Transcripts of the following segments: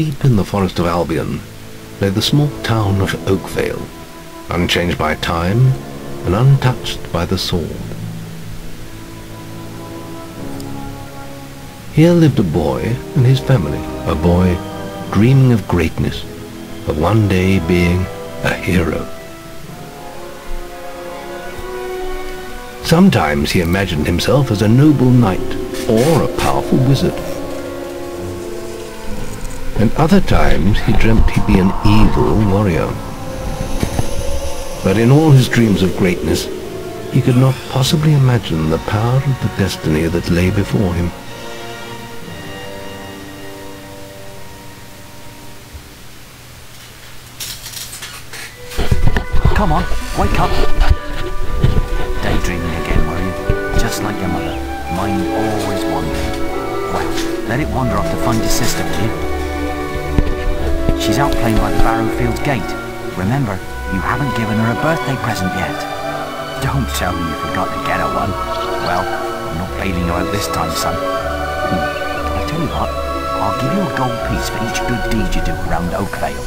Deep in the forest of Albion lay the small town of Oakvale, unchanged by time and untouched by the sword. Here lived a boy and his family, a boy dreaming of greatness, of one day being a hero. Sometimes he imagined himself as a noble knight or a powerful wizard. And other times he dreamt he'd be an evil warrior. But in all his dreams of greatness, he could not possibly imagine the power of the destiny that lay before him. Come on, wake up. Daydreaming again, were you? Just like your mother. Mind always wandering. Well, let it wander off to find your sister, will you? She's out playing by the Barrowfields gate. Remember, you haven't given her a birthday present yet. Don't tell me you forgot to get her one. Well, I'm not bailing you out this time, son. I tell you what, I'll give you a gold piece for each good deed you do around Oakvale.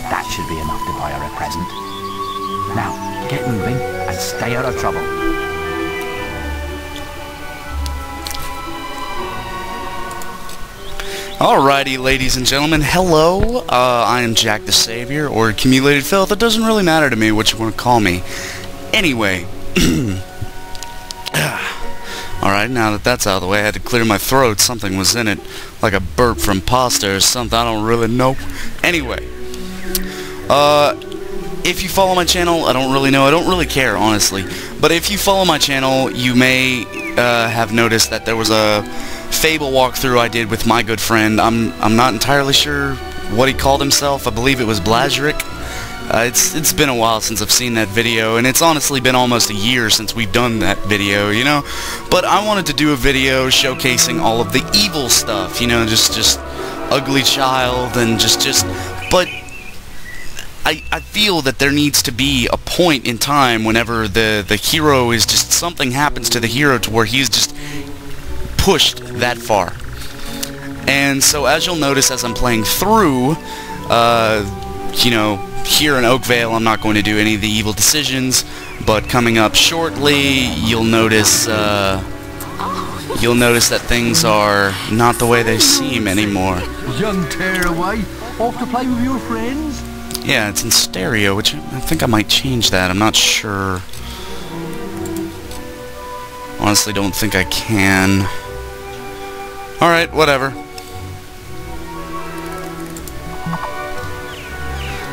That should be enough to buy her a present. Now, get moving and stay out of trouble. Alrighty, ladies and gentlemen, hello. I am Jack the Savior, or Accumulated Filth. It doesn't really matter to me what you want to call me. Anyway. Alright, now that that's out of the way, I had to clear my throat. Something was in it, like a burp from pasta or something. I don't really know. Anyway. If you follow my channel, I don't really know. I don't really care, honestly. But if you follow my channel, you may have noticed that there was a Fable walkthrough I did with my good friend. I'm not entirely sure what he called himself. I believe it was Blashryk. It's been a while since I've seen that video, and it's honestly been almost a year since we've done that video, you know? But I wanted to do a video showcasing all of the evil stuff, you know, just ugly child and just but I feel that there needs to be a point in time whenever the hero is just, something happens to the hero to where he's just pushed that far. And so as you'll notice as I'm playing through, you know, here in Oakvale I'm not going to do any of the evil decisions, but coming up shortly you'll notice that things are not the way they seem anymore. Young tearaway, off to play with your friends? Yeah, it's in stereo, which I think I might change that. I'm not sure. Honestly, don't think I can. Alright, whatever.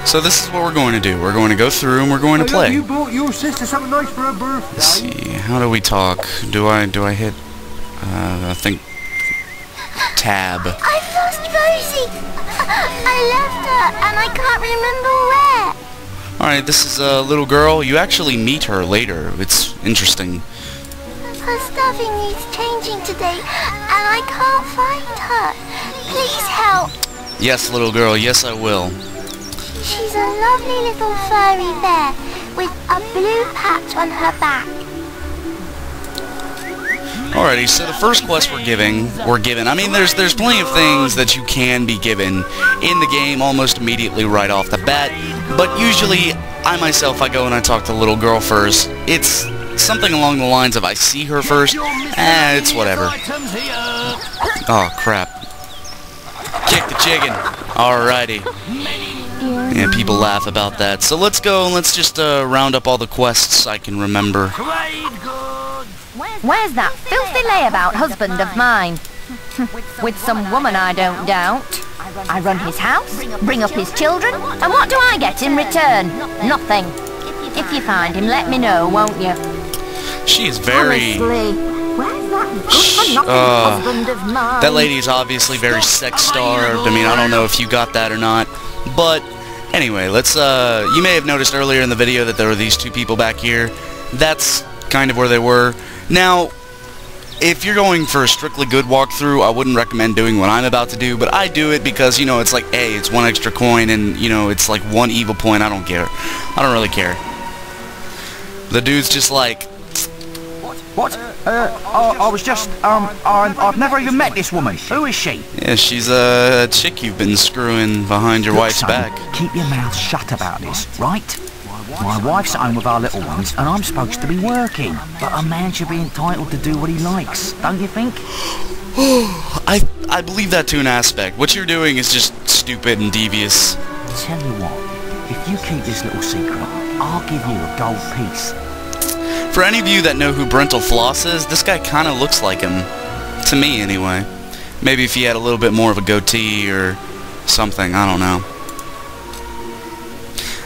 So this is what we're going to do. We're going to go through and we're going to play. You bought your sister something nice for her birthday. Let's see. How do we talk? Do I hit I think tab. I've lost Rosie. I left her and I can't remember where. Alright, this is a little girl. You actually meet her later. It's interesting. Her stuffing needs changing today and I can't find her. Please help. Yes, little girl. Yes, I will. She's a lovely little furry bear with a blue patch on her back. Alrighty, so the first quest we're given. I mean, there's plenty of things that you can be given in the game almost immediately right off the bat, but usually I myself, I go and I talk to the little girl first. It's something along the lines of I see her first, it's whatever. Oh, crap. Kick the chicken. Alrighty. Yeah, people laugh about that. So let's go and let's just round up all the quests I can remember. Where's that filthy layabout husband of mine? With some woman, I don't doubt. I run his house, bring up his children, and what do I get in return? Nothing. If you find him, let me know, won't you? She is very... that lady is obviously very sex-starved. I mean, I don't know if you got that or not. But, anyway, let's, you may have noticed earlier in the video that there were these two people back here. That's kind of where they were. Now, if you're going for a strictly good walkthrough, I wouldn't recommend doing what I'm about to do, but I do it because, you know, it's like, hey, it's one extra coin, and, you know, it's like one evil point. I don't care. I don't really care. The dude's just like, What? I was just, I've never even met this woman. Who is she? Yeah, she's a chick you've been screwing behind your wife's son, back. Keep your mouth shut about this, right? My wife's at home with our little ones, and I'm supposed to be working. But a man should be entitled to do what he likes, don't you think? I believe that to an aspect. What you're doing is just stupid and devious. Tell you what, if you keep this little secret, I'll give you a gold piece. For any of you that know who Brental Floss is, this guy kind of looks like him. To me, anyway. Maybe if he had a little bit more of a goatee or something, I don't know.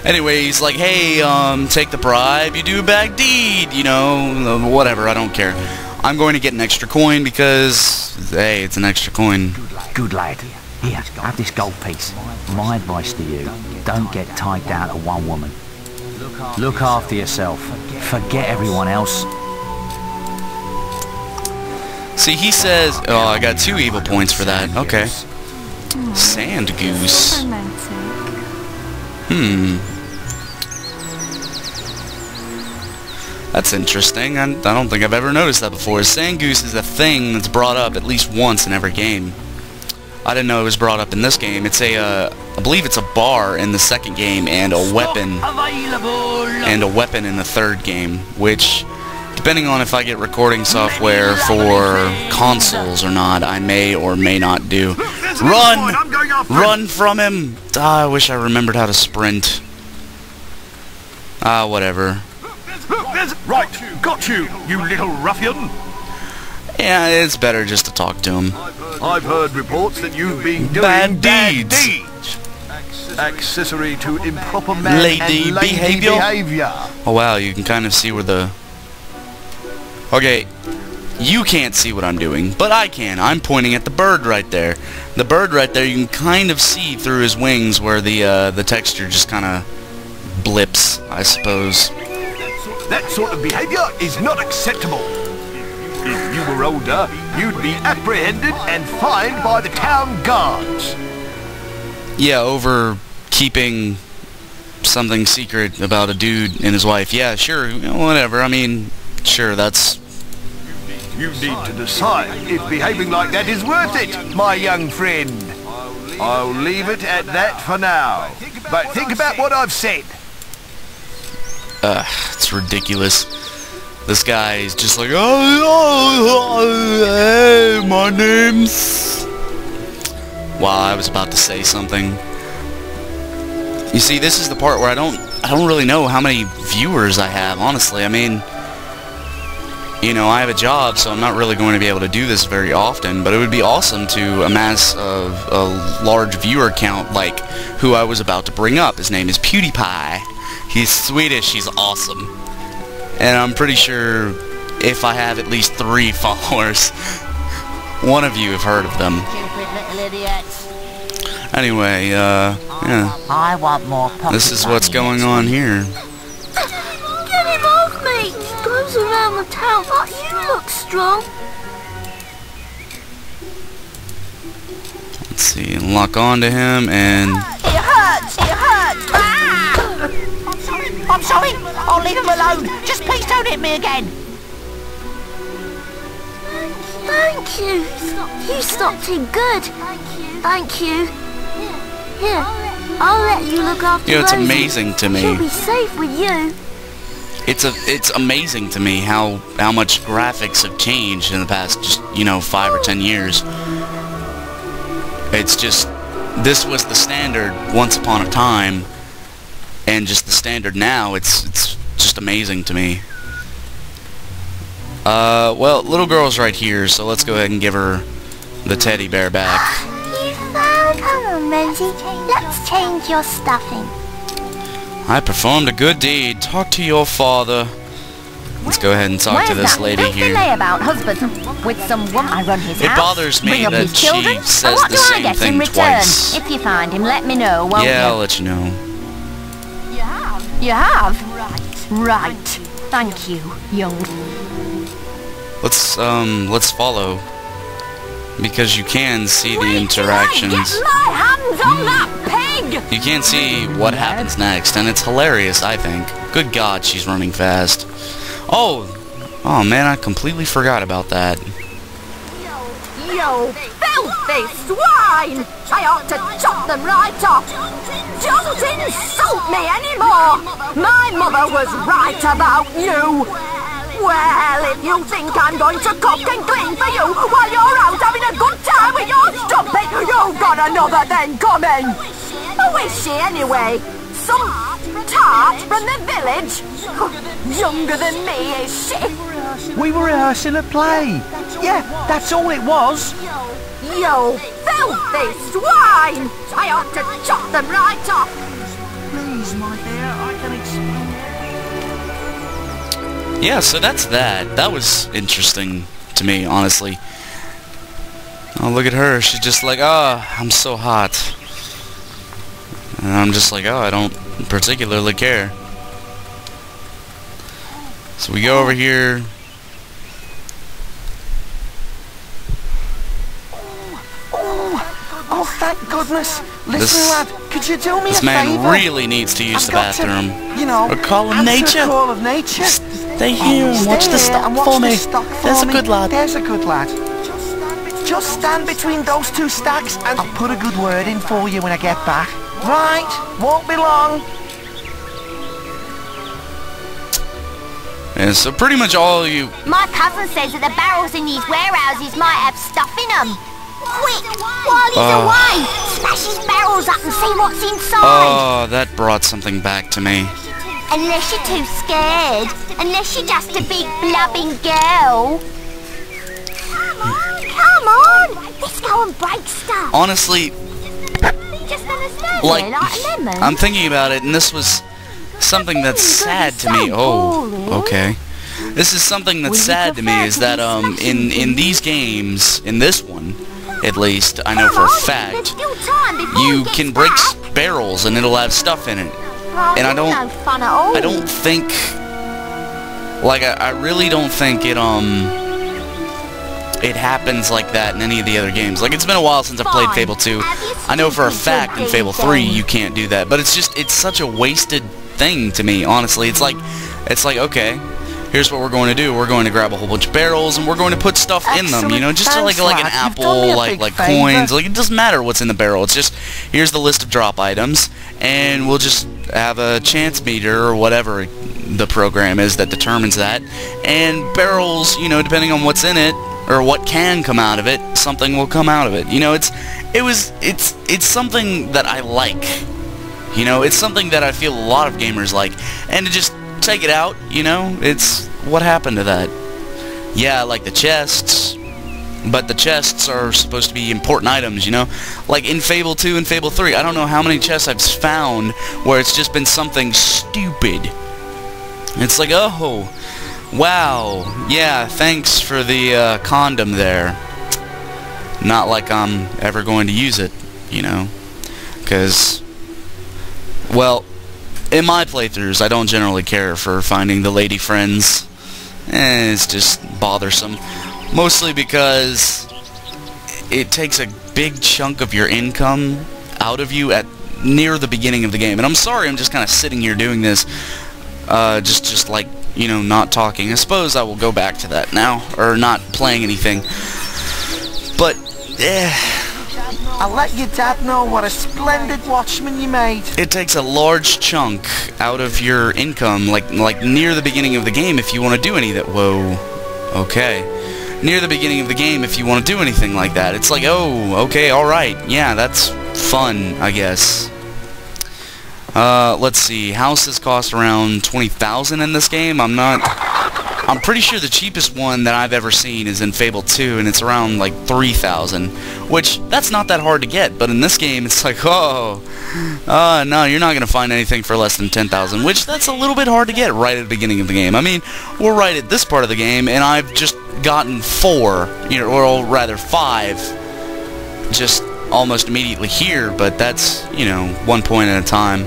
Anyway, he's like, hey, take the bribe, you do a bad deed, you know, whatever, I don't care. I'm going to get an extra coin because, hey, it's an extra coin. Good lad. Here, have this gold piece. My advice to you, don't get tied down to one woman. Look after yourself. Forget everyone else. See, he says, oh, I got 2 evil points for that. Okay. Sand goose. That's interesting. I don't think I've ever noticed that before. Sand goose is a thing that's brought up at least once in every game. I didn't know it was brought up in this game. It's a, I believe it's a bar in the second game and a weapon. And a weapon in the third game, which, depending on if I get recording software for consoles or not, I may or may not do. Run! Run from him! Ah, I wish I remembered how to sprint. Ah, whatever. Right, got you, you little ruffian. Yeah, it's better just to talk to him. I've heard reports that you've been doing Bad deeds. Accessory to improper man Lady and lady behavior. Oh wow, you can kind of see where the... Okay, you can't see what I'm doing, but I can. I'm pointing at the bird right there. The bird right there, you can kind of see through his wings where the texture just kind of blips, I suppose. That sort of behavior is not acceptable. If you were older, you'd be apprehended and fined by the town guards. Yeah, over keeping something secret about a dude and his wife. Yeah, sure, whatever. I mean, sure, that's... You need to decide if behaving like that is worth it, my young friend. I'll leave it at that for now. But think about what I've said. It's ridiculous. This guy is just like, oh, hey, my name's... Wow, I was about to say something. You see, this is the part where I don't really know how many viewers I have, honestly. I mean, you know, I have a job, so I'm not really going to be able to do this very often, but it would be awesome to amass a large viewer count like who I was about to bring up. His name is PewDiePie. He's Swedish, he's awesome. And I'm pretty sure if I have at least 3 followers, one of you have heard of them. Anyway, yeah. I want more This is what's going on here. Get him off me! He goes around the town, but you look strong. Let's see, lock onto him and... It hurts! It hurts! Ah! I'm sorry! I'll leave him alone! Just please don't hit me again! Thank you. You stopped him good. Thank you. Here, I'll let you look after You know, it's Rosie. amazing to me. She'll be safe with you. It's amazing to me how much graphics have changed in the past just, you know, 5 or 10 years. It's just, this was the standard once upon a time, and just the standard now, it's just amazing to me. Well, little girl's right here, so let's go ahead and give her the teddy bear back. You found. Come on, Rosie. Let's change your stuffing. I performed a good deed. Talk to your father. Let's go ahead and talk to this lady here. About husband with some woman. I run his house. It bothers me bring up that his children, she says and what the do I same get thing in return? twice. If you find him, let me know, won't Yeah, you? I'll let you know. You have? Right. Thank you, young. Let's follow. Because you can see the interactions. Get my hands on that pig! You can see what happens next, and it's hilarious, I think. Good God, she's running fast. Oh, Oh man, I completely forgot about that. You filthy swine! I ought to chop them right off! Don't insult me anymore! My mother was right about you! Well, if you think I'm going to cook and clean for you while you're out having a good time with your stumping, you've got another thing coming! Who is she anyway? Some tart from the village? Younger than me, is she? We were rehearsing a play. Yeah, that's all it was. You filthy swine! I ought to chop them right off! Please, my dear, I can explain. Yeah, so that's that. That was interesting to me, honestly. Oh, look at her. She's just like, oh, I'm so hot. And I'm just like, oh, I don't particularly care. So we go over here. Oh, thank goodness. Listen, lad, could you do me a This favour? man really needs to use the bathroom. You know, Or call him answer nature. the call of nature. Stay here and watch the stock for me. There's a good lad. There's a good lad. Just stand between those two stacks and I'll put a good word in for you when I get back. Right, won't be long. Yeah, so pretty much all you... My cousin says that the barrels in these warehouses might have stuff in them. Quick, while he's away, smash his barrels up and see what's inside. Oh, that brought something back to me. Unless you're too scared. Unless you're just a big blubbing girl. Come on, let's go and break stuff. Honestly, Just understand like, it, like a lemon. I'm thinking about it, and this was something that's sad to me. Oh, okay. This is something that's sad to me, is that in these games, in this one, at least, I know for a fact, you can break barrels and it'll have stuff in it. And I don't think, like, I really don't think it happens like that in any of the other games. Like, it's been a while since I've played Fable 2. I know for a fact in Fable 3 you can't do that, but it's just, it's such a wasted thing to me, honestly. It's like, okay, here's what we're going to do. We're going to grab a whole bunch of barrels and we're going to put stuff in them, you know, just to, like an apple, like coins, like, it doesn't matter what's in the barrel. It's just, here's the list of drop items, and we'll just have a chance meter or whatever the program is that determines that, and barrels, you know, depending on what's in it or what can come out of it, something will come out of it. You know, it's something that I like. You know, it's something that I feel a lot of gamers like, and to just take it out, you know, it's, what happened to that? Yeah, I like the chests, but the chests are supposed to be important items, you know? Like in Fable 2 and Fable 3, I don't know how many chests I've found where it's just been something stupid. It's like, oh, wow, yeah, thanks for the condom there. Not like I'm ever going to use it, you know? Because, well, in my playthroughs, I don't generally care for finding the lady friends. It's just bothersome. Mostly because it takes a big chunk of your income out of you at near the beginning of the game. And I'm sorry, I'm just kind of sitting here doing this, just like, you know, not talking. I suppose I will go back to that now, or not playing anything. But, I'll let your dad know what a splendid watchman you made. it takes a large chunk out of your income, like near the beginning of the game if you want to do any of that. Whoa, okay. Near the beginning of the game if you want to do anything like that. It's like, oh, okay, alright, yeah, that's fun, I guess. Let's see, houses cost around 20,000 in this game. I'm pretty sure the cheapest one that I've ever seen is in Fable 2, and it's around like 3,000, which, that's not that hard to get, but in this game it's like, oh, no, you're not going to find anything for less than 10,000, which, that's a little bit hard to get right at the beginning of the game. I mean, we're right at this part of the game, and I've just gotten 4, you know, or rather 5, just almost immediately here, but that's, you know, one point at a time.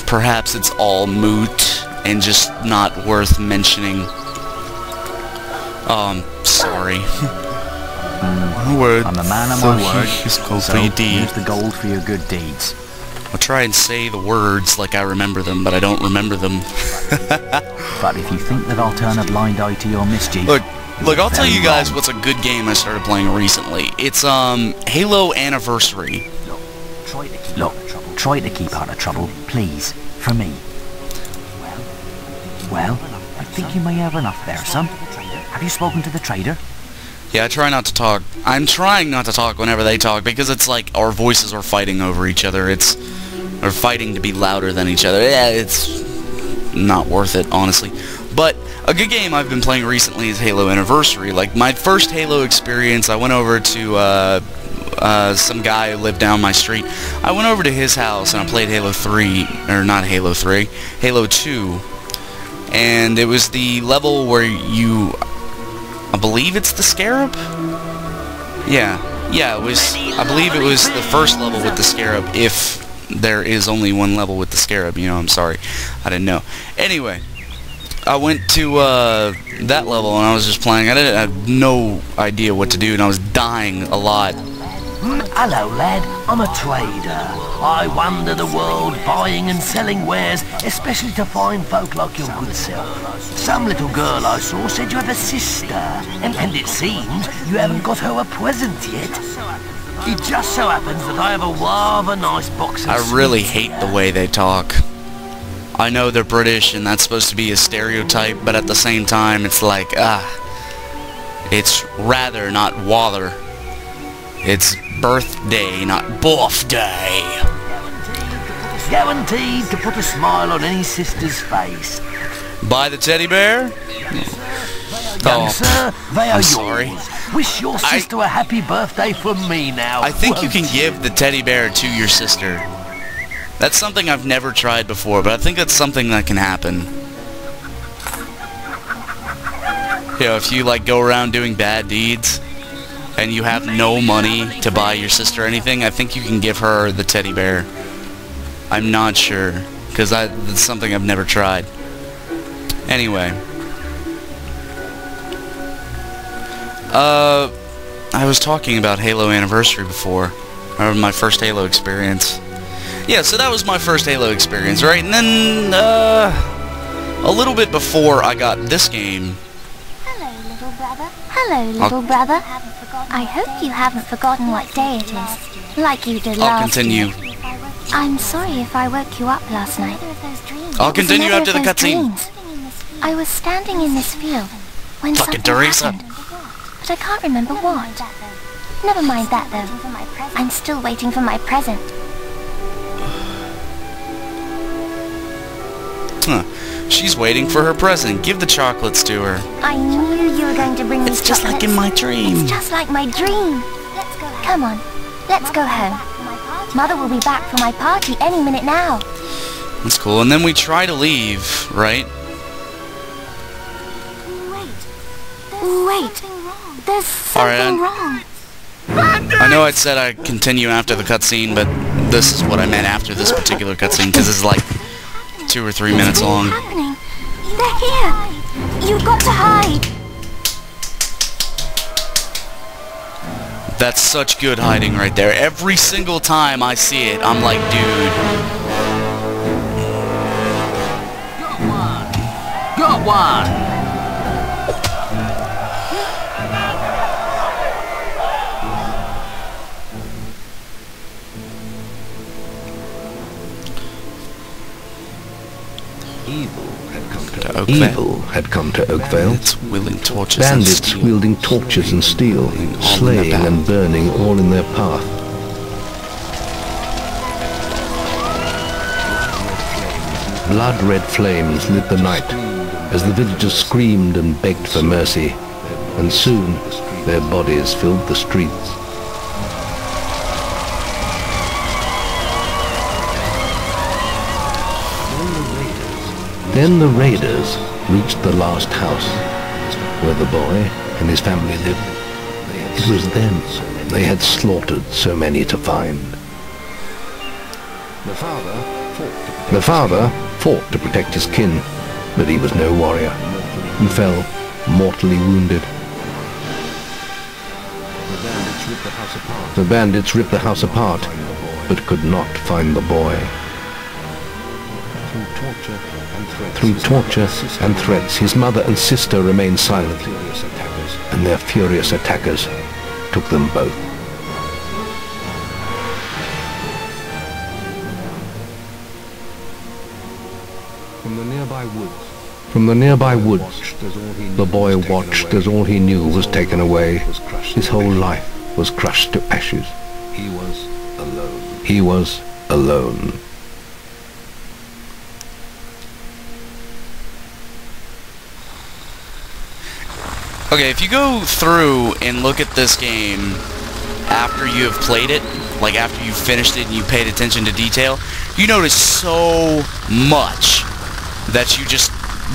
Perhaps it's all moot and just not worth mentioning. Sorry. I'm a man of my word, so here's the gold for your good deeds. I'll try and say the words like I remember them, but I don't remember them. But if you think that I'll turn a blind eye to your mischief... Look, I'll tell you guys what's a good game I started playing recently. It's, Halo Anniversary. Look, try to keep out of trouble, please, for me. Well, I think you may have enough there, son. Have you spoken to the trader? Yeah, I try not to talk. I'm trying not to talk whenever they talk, because it's like our voices are fighting over each other. Or fighting to be louder than each other. Yeah, it's not worth it, honestly. But a good game I've been playing recently is Halo Anniversary. Like, my first Halo experience, I went over to, some guy who lived down my street. I went over to his house and I played Halo 3, or not Halo 3, Halo 2. And it was the level where you... I believe it's the Scarab? Yeah, it was... I believe it was the first level with the Scarab, if there is only one level with the Scarab, you know, I'm sorry. I didn't know. Anyway, I went to that level and I was just playing. I had no idea what to do and I was dying a lot. Hello, lad. I'm a trader. I wander the world buying and selling wares, especially to fine folk like your good self. Some little girl I saw said you have a sister, and it seems you haven't got her a present yet. It just so happens that I have a rather nice box of I really hate the way they talk. I know they're British and that's supposed to be a stereotype, but at the same time it's like, it's rather, not wather. It's birthday, not birthday. Guaranteed to put a smile on any sister's face. Buy the teddy bear? Young sir, they are yours. Sorry. Wish your sister a happy birthday from me now. I think you can give the teddy bear to your sister. That's something I've never tried before, but I think that's something that can happen. You know, if you like go around doing bad deeds and you have no money to buy your sister anything, I think you can give her the teddy bear. I'm not sure, because that's something I've never tried. Anyway. I was talking about Halo Anniversary before. Or my first Halo experience. Yeah, so that was my first Halo experience, right? And then, a little bit before I got this game... Hello, little brother. Hello, little brother. I hope you haven't forgotten what day it is, like you did last I'll continue. year. I'm sorry if I woke you up last night. I'll continue after the cutscene. I was standing in this field when Fucking something Teresa. happened, but I can't remember what. Never mind that though. I'm still waiting for my present. Huh. She's waiting for her present. Give the chocolates to her. I knew you were going to bring me It's just like in my dream. It's just like my dream. Come on, let's go home. Mother will be back for my party any minute now. That's cool. And then we try to leave, right? Wait, there's something wrong. I know I said I'd continue after the cutscene, but this is what I meant after this particular cutscene, because it's like 2 or 3 minutes long. What's happening? They're here. You've got to hide. That's such good hiding right there. Every single time I see it, I'm like, dude. Got one. Evil had come to Oakvale. Bandits wielding torches and steel, slaying and burning all in their path. Blood-red flames lit the night as the villagers screamed and begged for mercy, and soon their bodies filled the streets. Then the raiders reached the last house, where the boy and his family lived. It was them they had slaughtered so many to find. The father fought to protect his kin, but he was no warrior, and fell mortally wounded. The bandits ripped the house apart but could not find the boy. Through torture and threats, his mother and sister remained silent, and their furious attackers took them both. From the nearby woods, the boy watched as all he knew was taken away. His whole life was crushed to ashes. He was alone. He was alone. Okay, if you go through and look at this game after you have played it, like after you've finished it and you paid attention to detail, you notice so much that you just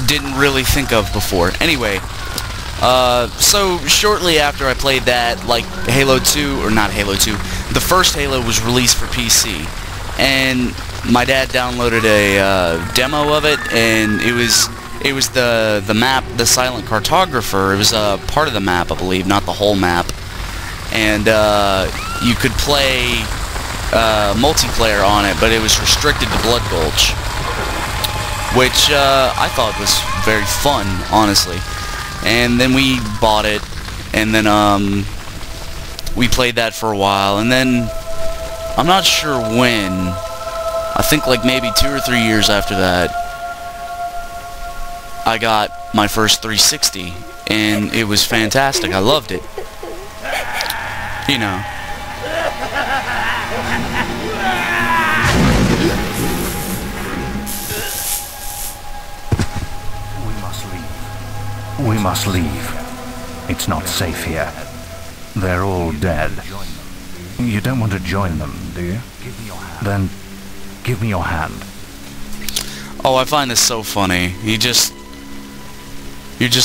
didn't really think of before. Anyway, so shortly after I played that, like Halo 2, or not Halo 2, the first Halo was released for PC, and my dad downloaded a demo of it, and it was the map, the Silent Cartographer. It was a part of the map, I believe, not the whole map, and you could play multiplayer on it, but it was restricted to Blood Gulch, which I thought was very fun, honestly. And then we bought it, and then we played that for a while, and then I'm not sure when, I think like maybe 2 or 3 years after that, I got my first 360, and it was fantastic. I loved it. You know. We must leave. It's not safe here. They're all dead. You don't want to join them, do you? Then give me your hand. Oh, I find this so funny. You're just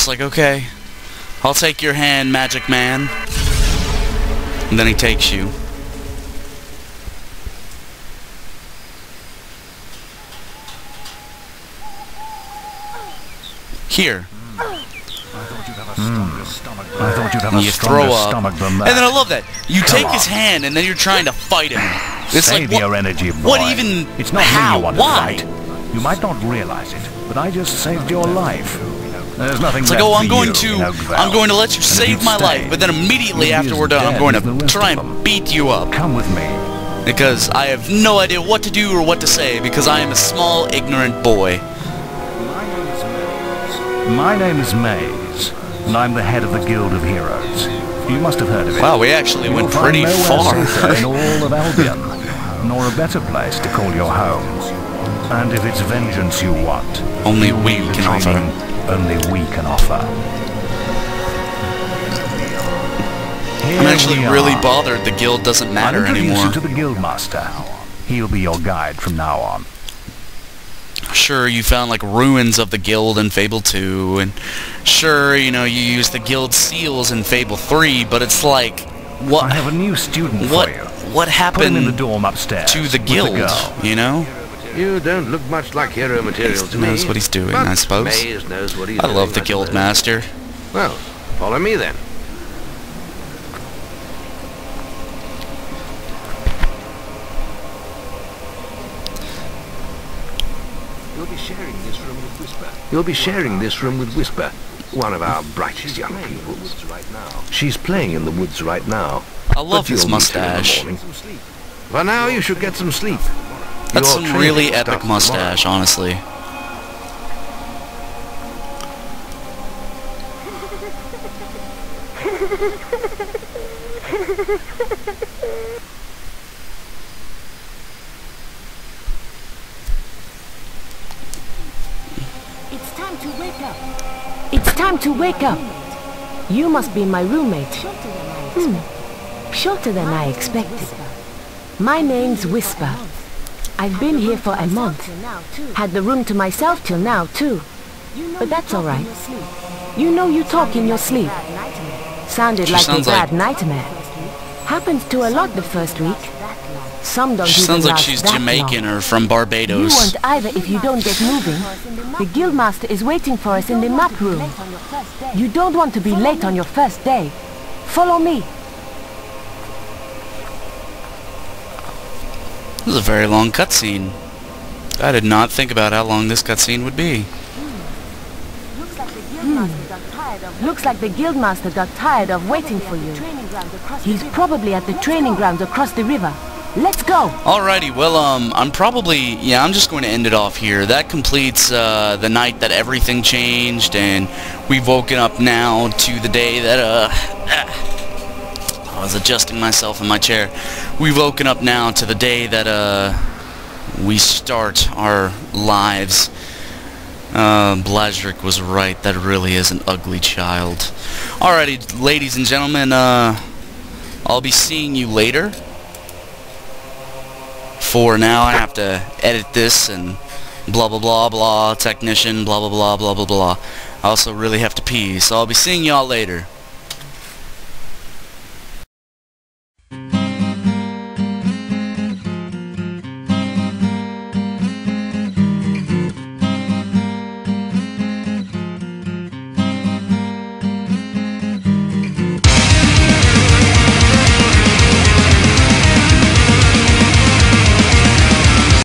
like, okay, I'll take your hand, Magic Man. And then he takes you. Here. I thought you'd have a stronger stomach than that. And then I love that. You take his hand and then you're trying to fight him. It's Save like, your energy, boy. What even? It's not how? me you want Why? to fight. You might not realize it, but I just saved your life. There's nothing It's like, left oh, for I'm going to let you save my life, but then immediately after we're done, I'm going to try and beat you up. Come with me. Because I have no idea what to do or what to say, because I am a small, ignorant boy. My name is Maze, and I'm the head of the Guild of Heroes. You must have heard of it. Wow, we actually went pretty far. In all of Albion, nor a better place to call your home. And if it's vengeance you want, only we can offer. Only we can offer. I'm actually really bothered the guild doesn't matter anymore. I'll introduce you to the Guildmaster. He'll be your guide from now on. Sure, you found like ruins of the guild in Fable 2, and sure, you know, you used the guild seals in Fable 3, but it's like, what? I have a new student for you. What happened Put him in the dorm upstairs to the guild, you know? You don't look much like hero material to me. He knows what he's doing, I suppose. Maze knows what he's I love the guild master. Well, follow me then. You'll be sharing this room with Whisper. You'll be sharing this room with Whisper, one of our brightest young pupils. She's playing in the woods right now. I love his mustache. For now, you should get some sleep. That's some really epic mustache, honestly. It's time to wake up. It's time to wake up. You must be my roommate. Shorter than I expected. My name's Whisper. I've been here for a month. Had the room to myself till now, too. But that's all right. You know you talk in your sleep. Sounded like a bad nightmare. Happens to a lot the first week. Some don't She sounds like she's Jamaican or from Barbados. You won't either if you don't get moving. The Guildmaster is waiting for us in the map room. You don't want to be late on your first day. Follow me. This is a very long cutscene. I did not think about how long this cutscene would be. Looks like the Guildmaster got tired of waiting for you. He's probably at the training grounds across the river. Let's go! Alrighty, well, I'm probably, yeah, I'm just going to end it off here. That completes the night that everything changed, and we've woken up now to the day that, I was adjusting myself in my chair. We've woken up now to the day that, we start our lives. Blashryk was right, that really is an ugly child. Alrighty, ladies and gentlemen, I'll be seeing you later. For now, I have to edit this and blah blah blah blah, technician, blah blah blah blah blah blah. I also really have to pee, so I'll be seeing y'all later.